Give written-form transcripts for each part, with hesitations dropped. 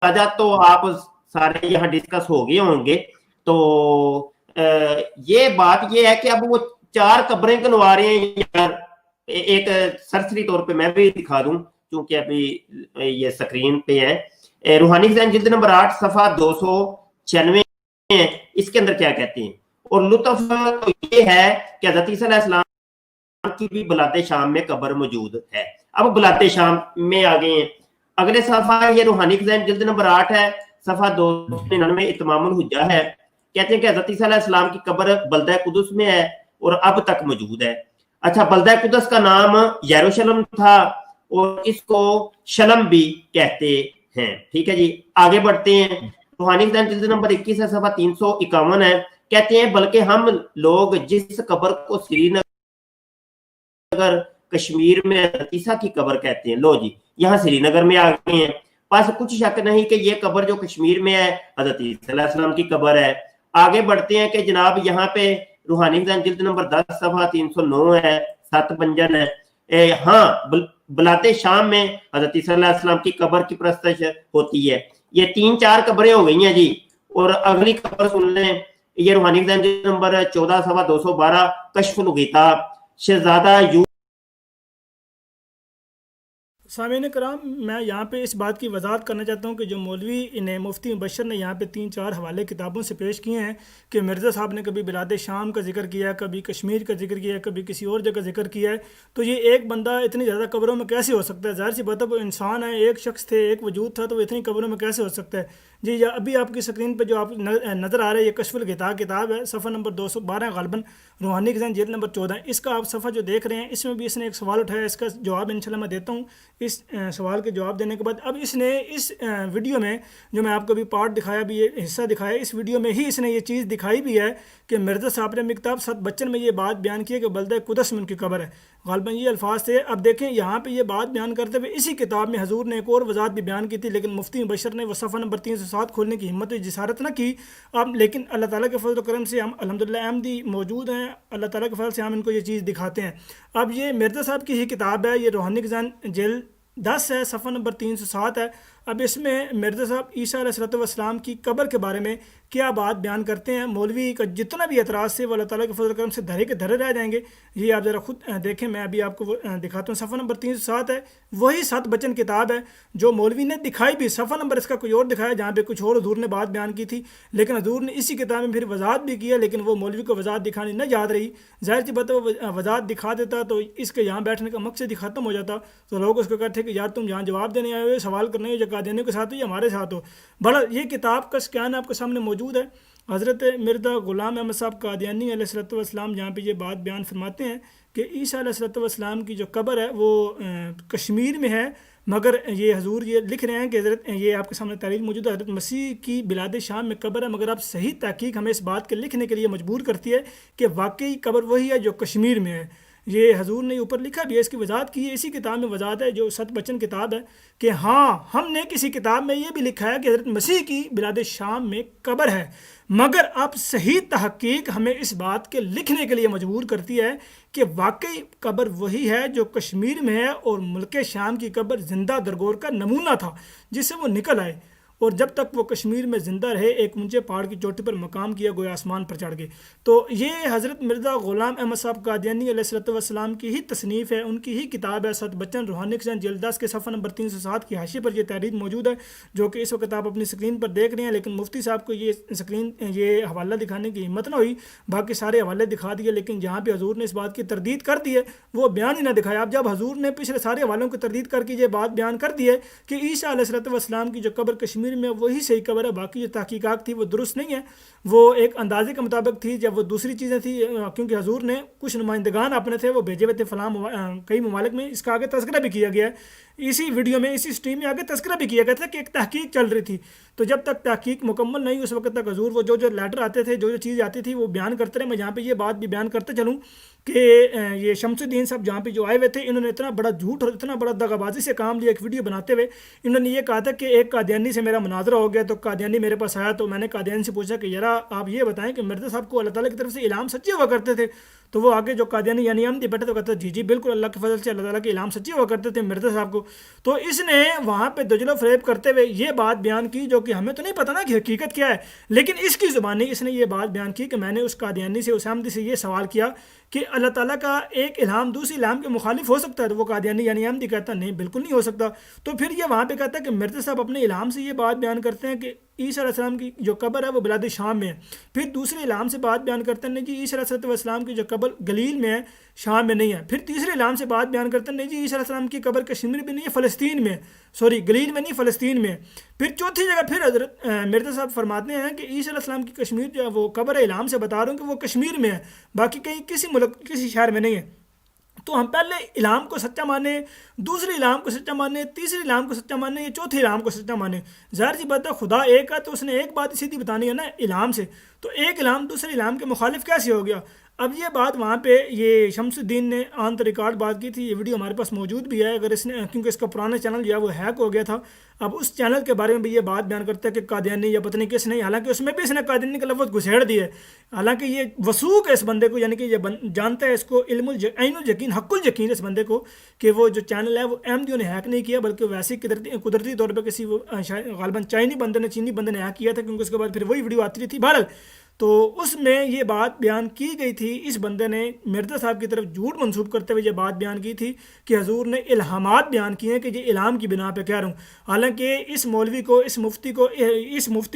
वजह तो आप सारे यहाँ डिस्कस हो गए होंगे। तो ये बात ये है कि अब वो 4 कब्रें गिनवा रहे हैं यार। एक सरसरी तौर पे मैं भी दिखा दूं क्योंकि अभी ये स्क्रीन पे है। रूहानी खजान जिल्द नंबर 8 सफा 296 है। इसके अंदर क्या कहते हैं? और लुत्फ तो ये है कि हज़रत ईसा अलैहिस्सलाम की भी बलाते शाम में कब्र मौजूद है। अब बलाते शाम में आ गए हैं। अगले सफा ये रूहानी खजान जिल्द नंबर 8 है, सफा 299 इत्मामुल हुज्जा है। कहते हैं कि हज़रत ईसा अलैहिस्सलाम की कब्र बल्दा कुदस में है और अब तक मौजूद है। अच्छा, बल्दा कुदस का नाम यरूशलेम था और इसको शलम भी कहते हैं। ठीक है जी, आगे बढ़ते हैं। रूहानी खजान जिल्द नंबर 21 है, सफा 351 है। कहते हैं बल्कि हम लोग जिस कब्र को श्रीनगर कश्मीर में हज़रत ईसा की कब्र कहते हैं, लो जी यहाँ श्रीनगर में आ गए हैं। बस कुछ शक नहीं कि ये कब्र जो कश्मीर में है हज़रत ईसा अलैहिस्सलाम की कब्र है। आगे बढ़ते हैं कि जनाब यहाँ पे रूहानी खजान जिल्द नंबर 10 सफा 309 है, 755 है। हाँ, बलाते शाम में हज़रत ईसा अलैहिस्सलाम की कब्र की परस्तश होती है। ये 3-4 कब्रें हो गई हैं जी। और अगली कब्र सुन लें, ये रूहानी खजान जिल्द नंबर 14 सफा 212 कश्फुल गिता शहजादा यू। सामीन कराम, मैं यहाँ पे इस बात की वजाहत करना चाहता हूँ कि जो मौलवी इन्हें मुफ्ती मुबशर ने यहाँ पे 3-4 हवाले किताबों से पेश किए हैं कि मिर्ज़ा साहब ने कभी बिलाद शाम का जिक्र किया, कभी कश्मीर का जिक्र किया, कभी किसी और जगह जिक्र किया है। तो ये एक बंदा इतनी ज़्यादा कब्रों में कैसे हो सकता है? ज़ाहिर सी बात है, वो इंसान है, एक शख्स थे, एक वजूद था, तो वो इतनी कब्रों में कैसे हो सकता है? जी, अभी आपकी स्क्रीन पर जो आप नज़र आ रहा है ये कश्फुल गिता किताब है, सफ़ा नंबर 212 गालबन, रूहानी खजान जिल्द नंबर 14। इसका आप सफ़ा जो देख रहे हैं इसमें भी इसने एक सवाल उठाया, इसका जवाब इंशाल्लाह मैं देता हूँ। इस सवाल के जवाब देने के बाद अब इसने इस वीडियो में जो मैं आपको अभी पार्ट दिखाया, भी ये हिस्सा दिखाया, इस वीडियो में ही इसने ये चीज़ दिखाई भी है कि मिर्ज़ा साहब ने किताब 7 बच्चन में ये बात बयान की है कि बल्दा कुदस में उनकी कब्र है। गालबन ये अल्फाज थे। अब देखें यहाँ पे ये बात बयान करते हुए इसी किताब में हजूर ने एक और वजाहत भी बयान की थी, लेकिन मुफ्ती मुबशर ने वो सफ़ा नंबर 307 खोलने की हिम्मत जिसारत न की। अब लेकिन अल्लाह ताला के फजल करम से हम अल्हम्दुलिल्लाह अहमदी मौजूद हैं, अल्लाह ताला के फजल से हम इनको ये चीज़ दिखाते हैं। अब ये मिर्ज़ा साहब की ही किताब है, ये रूहानी खजान जिल्द 10 है, सफ़ा नंबर 307 है। अब इसमें मिर्ज़ा साहब ईसा अलैहिस्सलाम की कब्र के बारे में क्या बात बयान करते हैं। मौलवी का जितना भी एतराज़ से वो अल्लाह ताला के फजल करम से धरे के धरे रह जाएंगे। ये आप ज़रा खुद देखें, मैं अभी आपको दिखाता हूँ। सफ़ा नंबर 307 है, वही 7 बचन किताब है जो मौलवी ने दिखाई भी। सफ़ा नंबर इसका कोई और दिखाया जहाँ पे कुछ और हजूर ने बात बयान की थी, लेकिन हजूर ने इसी किताब में फिर वजाहत भी किया, लेकिन वो मौलवी को वजाहत दिखानी न याद रही। ज़ाहिर सी बात है, वो वजाहत दिखा देता तो इसके यहाँ बैठने का मकसद ही ख़त्म हो जाता। तो लोग उसको कहते कि यार तुम यहाँ जवाब देने आए हो, सवाल करने हो, जगह देने के साथ हो, हमारे साथ हो। बड़ा ये किताब का स्कैन आपके सामने मौजूद है। हज़रत मिर्ज़ा ग़ुलाम अहमद साहब कादियानी अलैहिस्सलाम जहाँ पे ये बात बयान फरमाते हैं कि ईसा अलैहिस्सलाम की जो कब्र है वो कश्मीर में है, मगर ये हजूर ये लिख रहे हैं कि हज़रत, ये आपके सामने तारीख मौजूद है, हज़रत मसीह की बिलाद शाम में कब्र है। मगर अब सही तहकीक हमें इस बात के लिखने के लिए मजबूर करती है कि वाकई कब्र वही है जो कश्मीर में है। ये हजूर ने ऊपर लिखा भी है, इसकी वजाहत की है, इसी किताब में वजाहत है जो 7 बचन किताब है कि हाँ, हमने किसी किताब में ये भी लिखा है कि हज़रत मसीह की बिलाद शाम में कब्र है। मगर अब सही तहकीक हमें इस बात के लिखने के लिए मजबूर करती है कि वाकई कब्र वही है जो कश्मीर में है और मुल्क शाम की कब्र ज़िंदा दरगोर का नमूना था जिससे वो निकल आए, और जब तक वो कश्मीर में ज़िंदा रहे एक ऊंचे पहाड़ की चोटी पर मकाम किया, गोया आसमान पर चढ़ गए। तो ये हज़रत मिर्ज़ा ग़ुलाम अहमद साहब कादियानी अलैहिस्सलाम की ही तसनीफ़ है, उनकी ही किताब है 7 बचन, रूहानी खजान जिल्द 10 के सफ़ा नंबर 307 की हाशिए पर यह तहरीर मौजूद है, जो कि इस वक्त आप अपनी स्क्रीन पर देख रहे हैं। लेकिन मुफ्ती साहब को ये हवाला दिखाने की हिम्मत ना हुई, बाकी सारे हवाले दिखा दिए, लेकिन जहाँ पर हजूर ने इस बात की तरदीद कर दी है वो बयान ही ना दिखाया। अब जब हजूर ने पिछले सारे हवालों की तरदीद करके ये बात बयान कर दी है कि ईसा अलैहिस्सलाम की जो कब्र कश्मीर में वही सही कब्र है, बाकी जो तहकीकात थी वो दुरुस्त नहीं है, वो एक अंदाजे के मुताबिक थी, जब वो दूसरी चीज़ें थी, क्योंकि हजूर ने कुछ नुमाइंदगान अपने थे वो भेजे हुए थे कई ममालिक में। इसका आगे तस्करा भी किया गया है इसी वीडियो में, इसी स्ट्रीम में आगे तस्करा भी किया गया था कि एक तहकीक चल रही थी। तो जब तक तहकीक मुकम्मल नहीं उस वक्त तक हजूर वो जो लेटर आते थे, जो चीज़ आती थी वो बयान करते रहे। मैं यहाँ पर ये बात भी बयान करते चलूँ کہ یہ شمس الدین صاحب جہاں پہ جو آئے ہوئے تھے انہوں نے اتنا بڑا جھوٹ اور اتنا بڑا دغابازی سے کام لیا. ایک ویڈیو بناتے ہوئے انہوں نے یہ کہا تھا کہ ایک قادیانی سے میرا مناظرہ ہو گیا, تو قادیانی میرے پاس آیا تو میں نے قادیانی سے پوچھا کہ یار آپ یہ بتائیں کہ مرزا صاحب کو اللہ تعالیٰ کی طرف سے الہام سچے ہوا کرتے تھے؟ تو وہ آگے جو قادیانی یعنی احمدی بیٹھے تو کہتا جی جی بالکل اللہ کے فضل سے اللہ تعالیٰ کے الہام سچے ہوا کرتے تھے مرزا صاحب کو. تو اس نے وہاں پہ دجل و فریب کرتے ہوئے یہ بات بیان کی جو کہ ہمیں تو نہیں پتہ نا کہ حقیقت کیا ہے, لیکن اس کی زبانی اس نے یہ بات بیان کی کہ میں نے اس قادیانی سے اس احمدی سے یہ سوال کیا کہ اللہ تعالیٰ کا ایک الہام دوسری الہام کے مخالف ہو سکتا ہے؟ تو وہ قادیانی یعنی احمدی کہتا نہیں بالکل نہیں ہو سکتا. تو پھر یہ وہاں پہ کہتا ہے کہ مرزا صاحب اپنے الہام سے یہ بات بیان کرتے ہیں کہ عیسیٰ علیہ السلام کی جو قبر ہے وہ بلاد شام میں ہے. پھر دوسرے الہام سے بات بیان کرتے ہیں نہیں جی عیسیٰ علیہ السلام کی جو قبر گلیل میں ہے, شام میں نہیں ہے. پھر تیسرے الہام سے بات بیان کرتے ہیں نہیں جی عیسیٰ علیہ السلام کی قبر کشمیر میں نہیں ہے, فلسطین میں, سوری گلیل میں نہیں فلسطین میں. پھر چوتھی جگہ پھر حضرت مرزا صاحب فرماتے ہیں کہ عیسیٰ علیہ السلام کی کشمیر جو ہے وہ قبر الہام سے بتا رہا ہوں کہ وہ کشمیر میں ہے, باقی کہیں کسی ملک کسی شہر میں نہیں ہے. تو ہم پہلے الہام کو سچا مانیں, دوسرے الہام کو سچا مانیں, تیسرے الہام کو سچا مانیں, یا چوتھے الہام کو سچا مانیں. ظاہر سی بات ہے خدا ایک ہے تو اس نے ایک بات سیدھی بتانی ہے نا الہام سے, تو ایک الہام دوسرے الہام کے مخالف کیسے ہو گیا؟ اب یہ بات وہاں پہ یہ شمس الدین نے آن دا ریکارڈ بات کی تھی. یہ ویڈیو ہمارے پاس موجود بھی ہے, اگر اس نے کیونکہ اس کا پرانا چینل جو ہے وہ ہیک ہو گیا تھا. اب اس چینل کے بارے میں بھی یہ بات بیان کرتا ہے کہ قادیانی یا پتہ نہیں کس نے, حالانکہ اس میں بھی اس نے قادیانی کا لفظ گھسیڑ دیا ہے. حالانکہ یہ وثوق ہے اس بندے کو, یعنی کہ یہ جانتا ہے اس کو علم عین الیقین حق الیقین اس بندے کو کہ وہ جو چینل ہے وہ احمدیوں نے ہیک نہیں کیا, بلکہ ویسے قدرتی طور پہ کسی غالباً چینی بندے نے ہیک کیا تھا, کیونکہ اس کے بعد پھر وہی ویڈیو آتی رہی تھی. بہرحال تو اس میں یہ بات بیان کی گئی تھی, اس بندے نے مرزا صاحب کی طرف جھوٹ منسوب کرتے ہوئے یہ بات بیان کی تھی کہ حضور نے الہامات بیان کیے ہیں کہ یہ الہام کی بنا پہ کہہ رہا ہوں. حالانکہ اس مولوی کو اس مفتی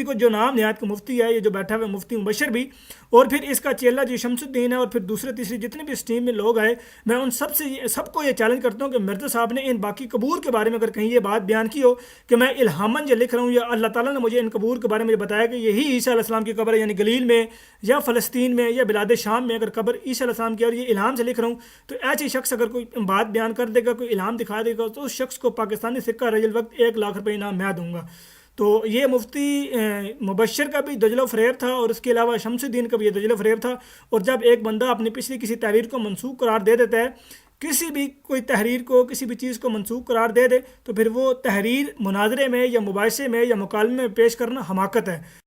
کو جو نام نہایت کا مفتی ہے, یہ جو بیٹھا ہوا ہے مفتی مبشر بھی, اور پھر اس کا چیلا جو شمس الدین ہے, اور پھر دوسرے تیسرے جتنے بھی اس ٹیم میں لوگ آئے, میں ان سب کو یہ چیلنج کرتا ہوں کہ مرزا صاحب نے ان باقی قبور کے بارے میں اگر کہیں یہ بات بیان کی ہو کہ میں الہامن جو لکھ رہا ہوں یا اللہ تعالیٰ نے مجھے ان قبور کے بارے میں بتایا کہ یہی عیسیٰ علیہ السلام کی قبر ہے, یعنی گلیل میں یا فلسطین میں یا بلاد شام میں اگر قبر عیسیٰ علیہ السلام کی اور یہ الہام سے لکھ رہا ہوں, تو ایسے شخص اگر کوئی بات بیان کر دے گا, کوئی الہام دکھا دے گا, تو اس شخص کو پاکستانی سکہ رجل وقت 1 لاکھ روپے انعام میں دوں گا. تو یہ مفتی مبشر کا بھی دجل و فریب تھا, اور اس کے علاوہ شمس الدین کا بھی یہ دجل و فریب تھا. اور جب ایک بندہ اپنی پچھلی کسی تحریر کو منسوخ قرار دے دیتا ہے, کسی بھی کوئی تحریر کو کسی بھی چیز کو منسوخ قرار دے دے, تو پھر وہ تحریر مناظرے میں یا مباحثے میں یا مکالمے میں پیش کرنا حماقت ہے.